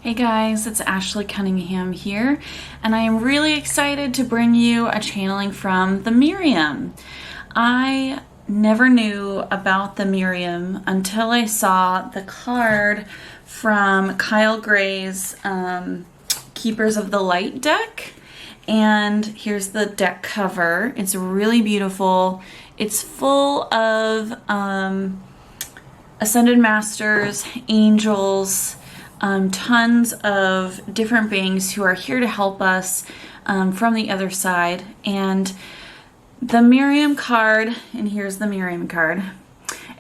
Hey guys, it's Ashley Cunningham here, and I am really excited to bring you a channeling from the Miriam. I never knew about the Miriam until I saw the card from Kyle Gray's Keepers of the Light deck. And here's the deck cover. It's really beautiful. It's full of Ascended Masters, angels, tons of different beings who are here to help us from the other side. And the Miriam card, and here's the Miriam card,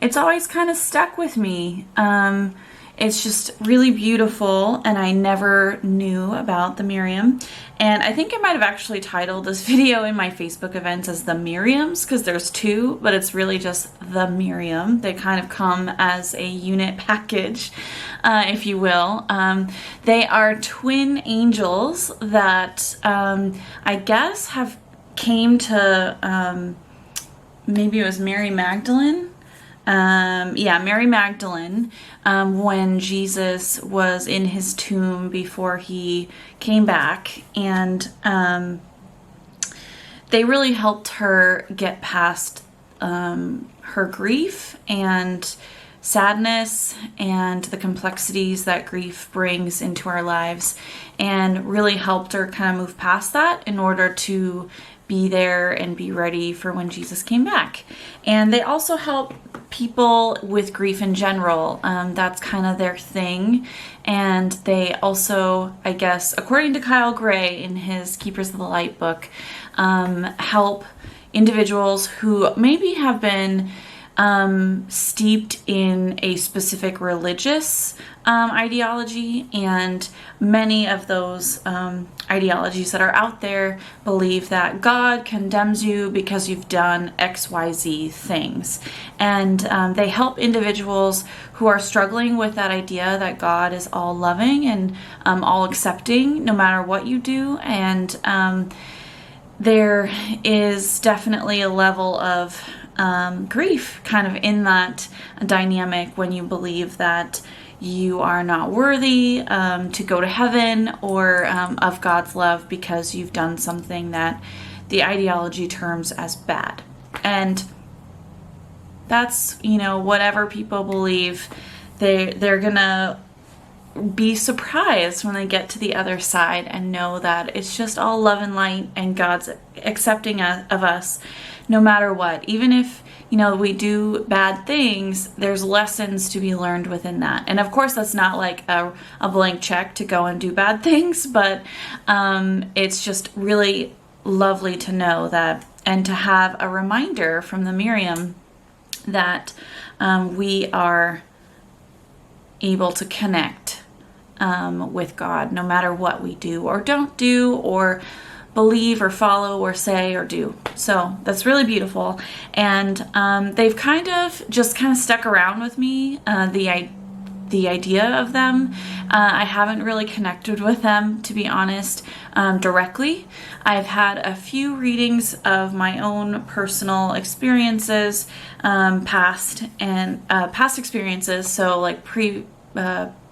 it's always kind of stuck with me. It's just really beautiful, and I never knew about the Miriam. And I think I might have actually titled this video in my Facebook events as the Miriams, because there's two, but it's really just the Miriam. They kind of come as a unit package, if you will. They are twin angels that I guess came to, maybe it was Mary Magdalene. Mary Magdalene, when Jesus was in his tomb before he came back, and they really helped her get past her grief and sadness and the complexities that grief brings into our lives, and really helped her kind of move past that in order to be there and be ready for when Jesus came back. And they also help people with grief in general. That's kind of their thing. And they also, I guess, according to Kyle Gray in his Keepers of the Light book, help individuals who maybe have been steeped in a specific religious ideology, and many of those ideologies that are out there believe that God condemns you because you've done XYZ things. And they help individuals who are struggling with that idea that God is all loving and all accepting no matter what you do. And there is definitely a level of grief kind of in that dynamic when you believe that you are not worthy to go to heaven or of God's love because you've done something that the ideology terms as bad. And that's, whatever people believe, they're gonna be surprised when they get to the other side and know that it's just all love and light, and God's accepting of us no matter what. Even if we do bad things, there's lessons to be learned within that. And of course that's not like a blank check to go and do bad things, but it's just really lovely to know that, and to have a reminder from the Miriam that we are able to connect with God no matter what we do or don't do, or believe or follow or say or do. So that's really beautiful. And they've kind of stuck around with me, the idea of them. I haven't really connected with them, to be honest, directly. I've had a few readings of my own personal experiences, past experiences, so like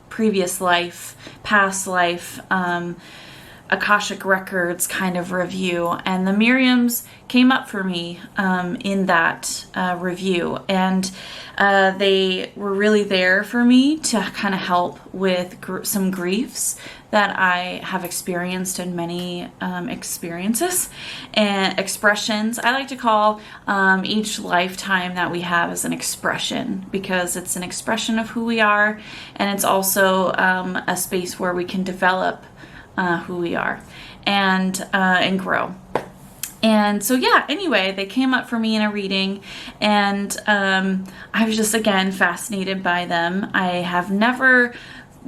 previous life, past life, Akashic Records kind of review, and the Miriams came up for me in that review, and they were really there for me to kind of help with some griefs that I have experienced in many experiences and expressions. I like to call each lifetime that we have as an expression, because it's an expression of who we are, and it's also a space where we can develop who we are and grow. And so anyway, they came up for me in a reading, and I was just again fascinated by them. I have never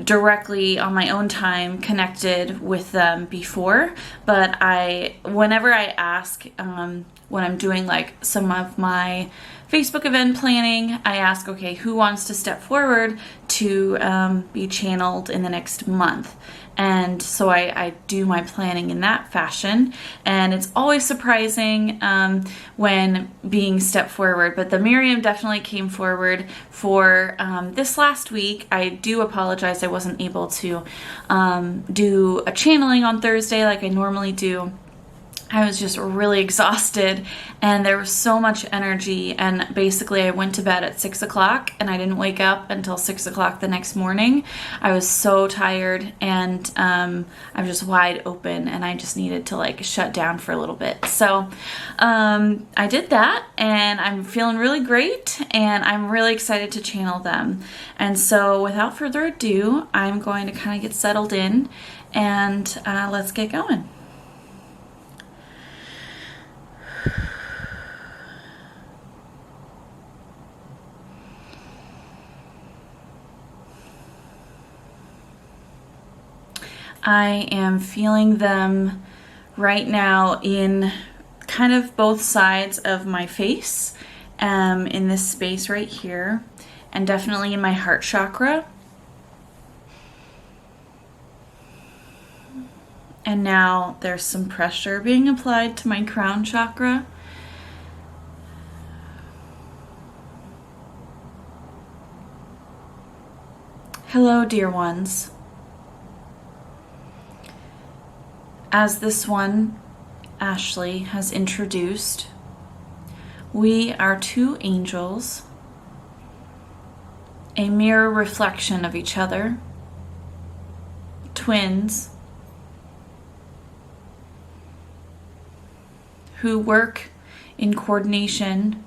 directly on my own time connected with them before, but whenever I ask when I'm doing like some of my Facebook event planning, I ask, okay, who wants to step forward to be channeled in the next month? And so I do my planning in that fashion, and it's always surprising when being stepped forward. But the Miriam definitely came forward for this last week. I do apologize I wasn't able to do a channeling on Thursday like I normally do. I was just really exhausted, and there was so much energy, and basically I went to bed at 6 o'clock and I didn't wake up until 6 o'clock the next morning. I was so tired, and I was just wide open, and I just needed to like shut down for a little bit. So I did that, and I'm feeling really great, and I'm really excited to channel them. And so without further ado, I'm going to kind of get settled in, and let's get going. I am feeling them right now in kind of both sides of my face, in this space right here, and definitely in my heart chakra. And now there's some pressure being applied to my crown chakra. Hello, dear ones. As this one, Ashley, has introduced, we are two angels, a mirror reflection of each other, twins, who work in coordination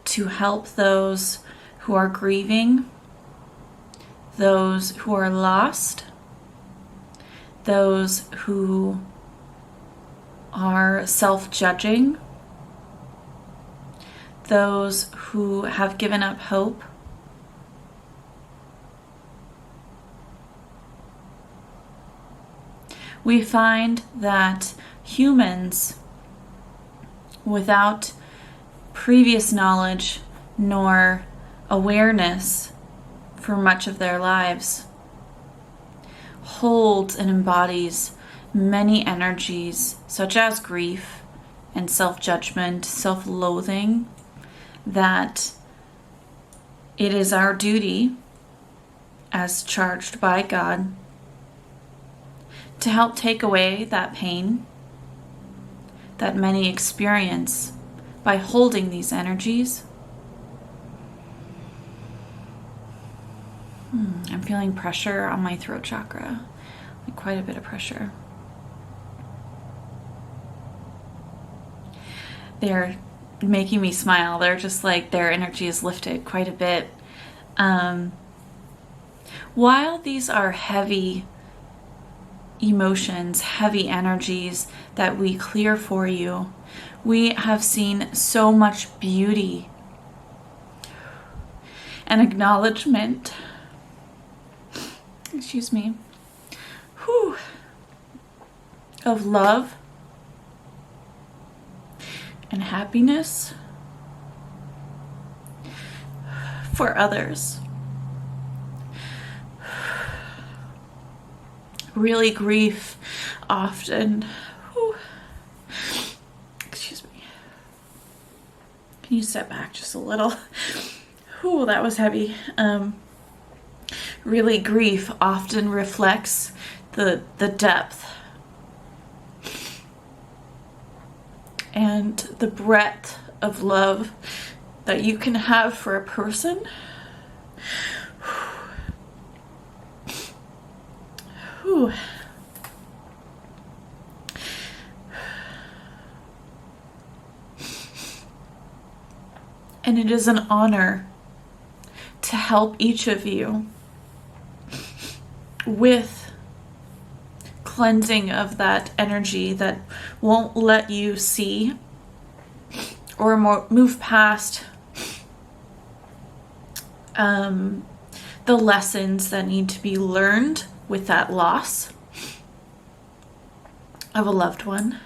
to help those who are grieving, those who are lost, those who are self-judging, those who have given up hope, we find that humans, without previous knowledge nor awareness for much of their lives, holds and embodies many energies such as grief and self-judgment, self-loathing, that it is our duty as charged by God to help take away that pain that many experience by holding these energies. I'm feeling pressure on my throat chakra, like quite a bit of pressure. They're making me smile. They're just like, their energy is lifted quite a bit. While these are heavy emotions, heavy energies that we clear for you, we have seen so much beauty and acknowledgement, excuse me, of love and happiness for others. Really, grief often, excuse me, can you step back just a little? That was heavy. Really, grief often reflects the depth and the breadth of love that you can have for a person. And it is an honor to help each of you with cleansing of that energy that won't let you see or move past the lessons that need to be learned with that loss of a loved one.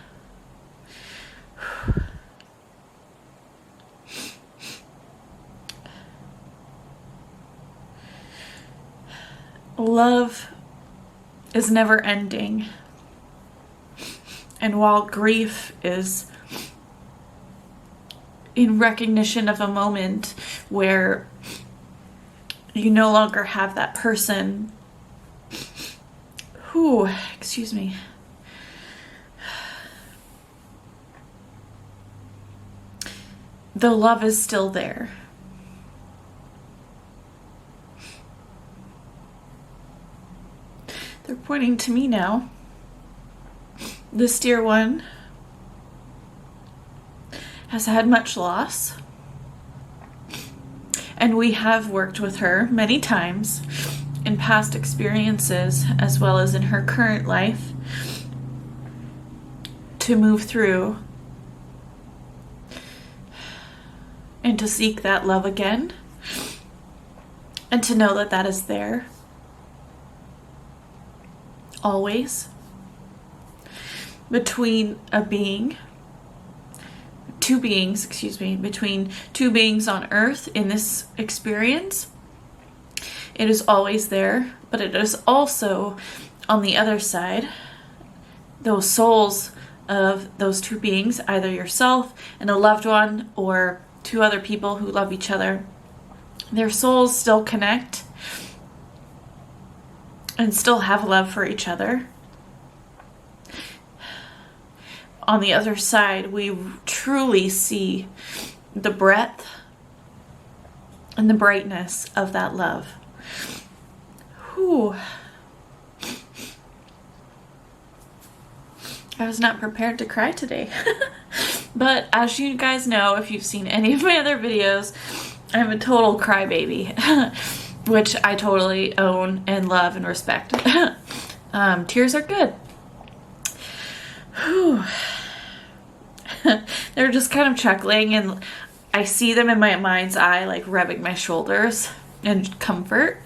love is never ending. And while grief is in recognition of a moment where you no longer have that person who, excuse me, the love is still there. They're pointing to me now. This dear one has had much loss, and we have worked with her many times in past experiences as well as in her current life to move through and to seek that love again, and to know that that is there always between between two beings on earth in this experience. It is always there, but it is also on the other side, those souls of those two beings, either yourself and a loved one or two other people who love each other. Their souls still connect and still have love for each other. On the other side, we truly see the breadth and the brightness of that love. Whew. I was not prepared to cry today. But as you guys know, if you've seen any of my other videos, I'm a total crybaby, which I totally own and love and respect. Tears are good. Whew. They're just kind of chuckling, and I see them in my mind's eye, like rubbing my shoulders in comfort.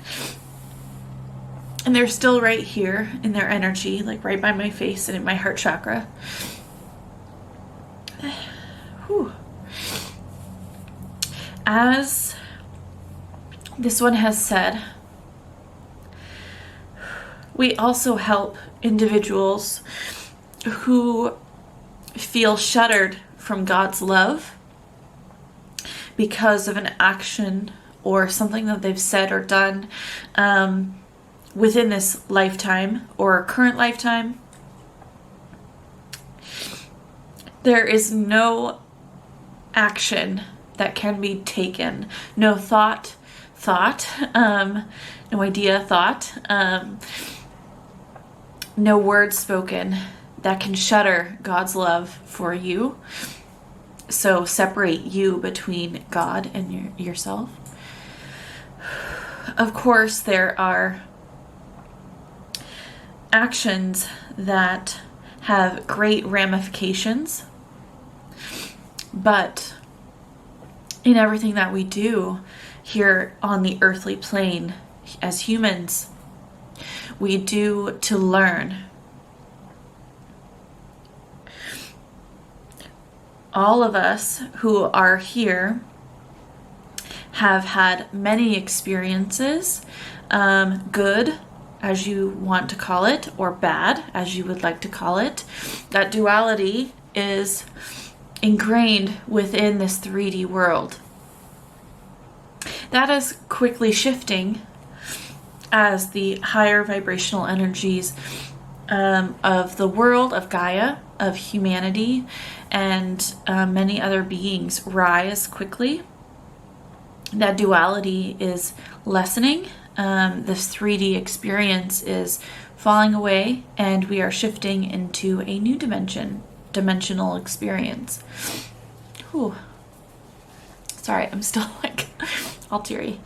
And they're still right here in their energy, like right by my face and in my heart chakra. Whew. As this one has said, we also help individuals who feel shuttered from God's love because of an action or something that they've said or done within this lifetime or current lifetime. There is no action that can be taken, no no idea thought, no word spoken that can shutter God's love for you. So separate you between God and yourself. Of course, there are actions that have great ramifications, but in everything that we do here on the earthly plane as humans, we do to learn. All of us who are here have had many experiences, good, as you want to call it, or bad, as you would like to call it. That duality is ingrained within this 3D world. That is quickly shifting as the higher vibrational energies of the world, of Gaia, of humanity, and many other beings rise quickly. That duality is lessening. This 3D experience is falling away, and we are shifting into a new dimensional experience. Whew. Sorry, I'm still like all teary.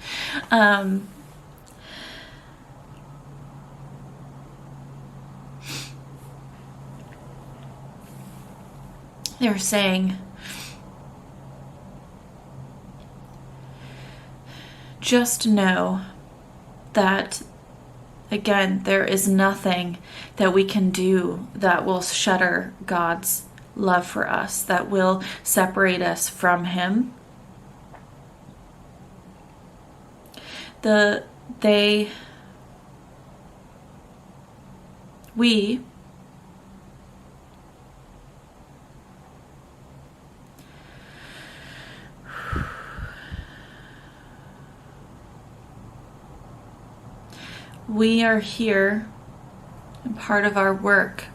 They're saying, just know that, again, there is nothing that we can do that will shutter God's love for us, that will separate us from Him. They We are here, and part of our work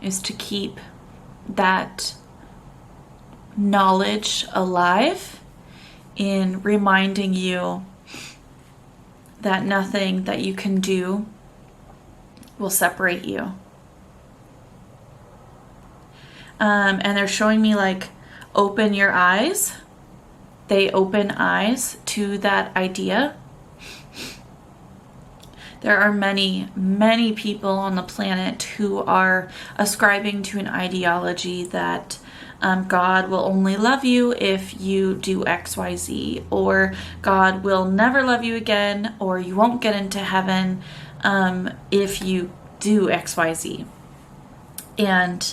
is to keep that knowledge alive in reminding you that nothing that you can do will separate you. And they're showing me like, open your eyes. They open eyes to that idea. There are many, many people on the planet who are ascribing to an ideology that God will only love you if you do X, Y, Z, or God will never love you again, or you won't get into heaven if you do X, Y, Z. And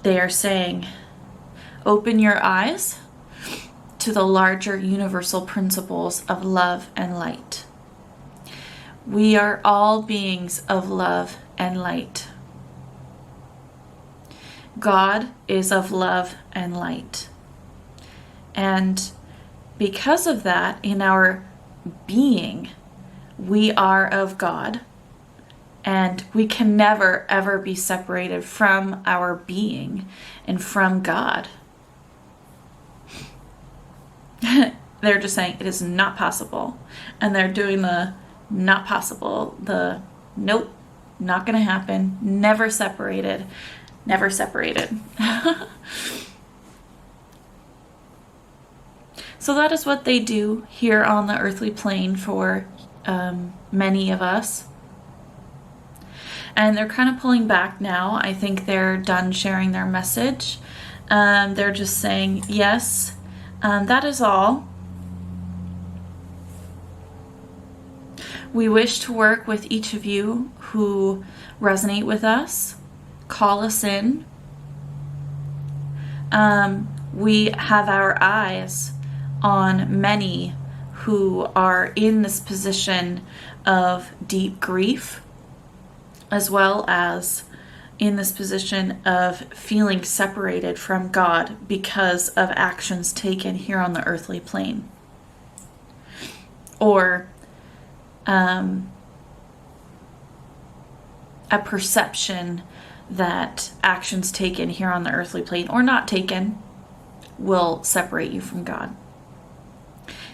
they are saying, open your eyes to the larger universal principles of love and light. We are all beings of love and light. God is of love and light. And because of that, in our being, we are of God. And we can never, ever be separated from our being and from God. They're just saying it is not possible. And they're doing the not possible, the nope, not gonna happen, never separated, never separated. So that is what they do here on the earthly plane for many of us. And they're kind of pulling back now. I think they're done sharing their message. They're just saying, yes, that is all. We wish to work with each of you who resonate with us. Call us in. We have our eyes on many who are in this position of deep grief, as well as in this position of feeling separated from God because of actions taken here on the earthly plane. Or a perception that actions taken here on the earthly plane or not taken will separate you from God.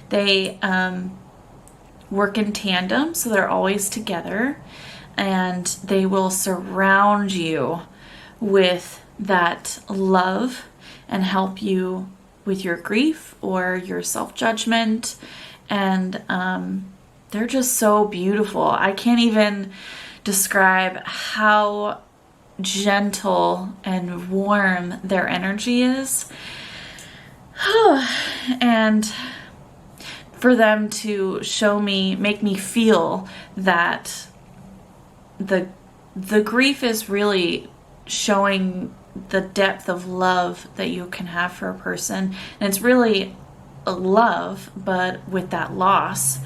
They work in tandem, so they're always together, and they will surround you with that love and help you with your grief or your self-judgment. And they're just so beautiful. I can't even describe how gentle and warm their energy is. And for them to show me, make me feel that the grief is really showing the depth of love that you can have for a person. And it's really a love, but with that loss.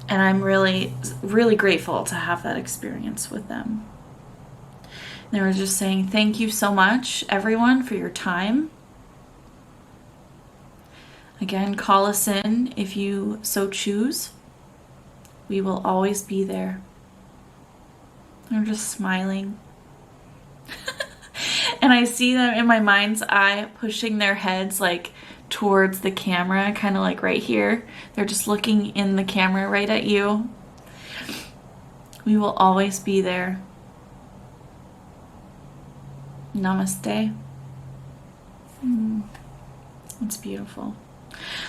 And I'm really, really grateful to have that experience with them. They were just saying, thank you so much, everyone, for your time. Again, call us in if you so choose. We will always be there. They're just smiling. And I see them in my mind's eye pushing their heads like towards the camera, kind of like right here. They're just looking in the camera right at you. We will always be there. Namaste. It's beautiful.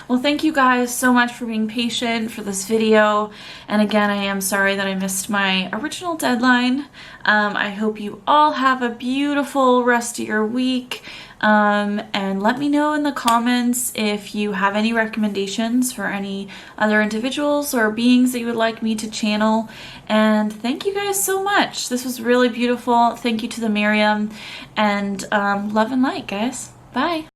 Well, thank you guys so much for being patient for this video. And again, I am sorry that I missed my original deadline. I hope you all have a beautiful rest of your week. And let me know in the comments if you have any recommendations for any other individuals or beings that you would like me to channel. And thank you guys so much. This was really beautiful. Thank you to the Miriam, and love and light, guys. Bye.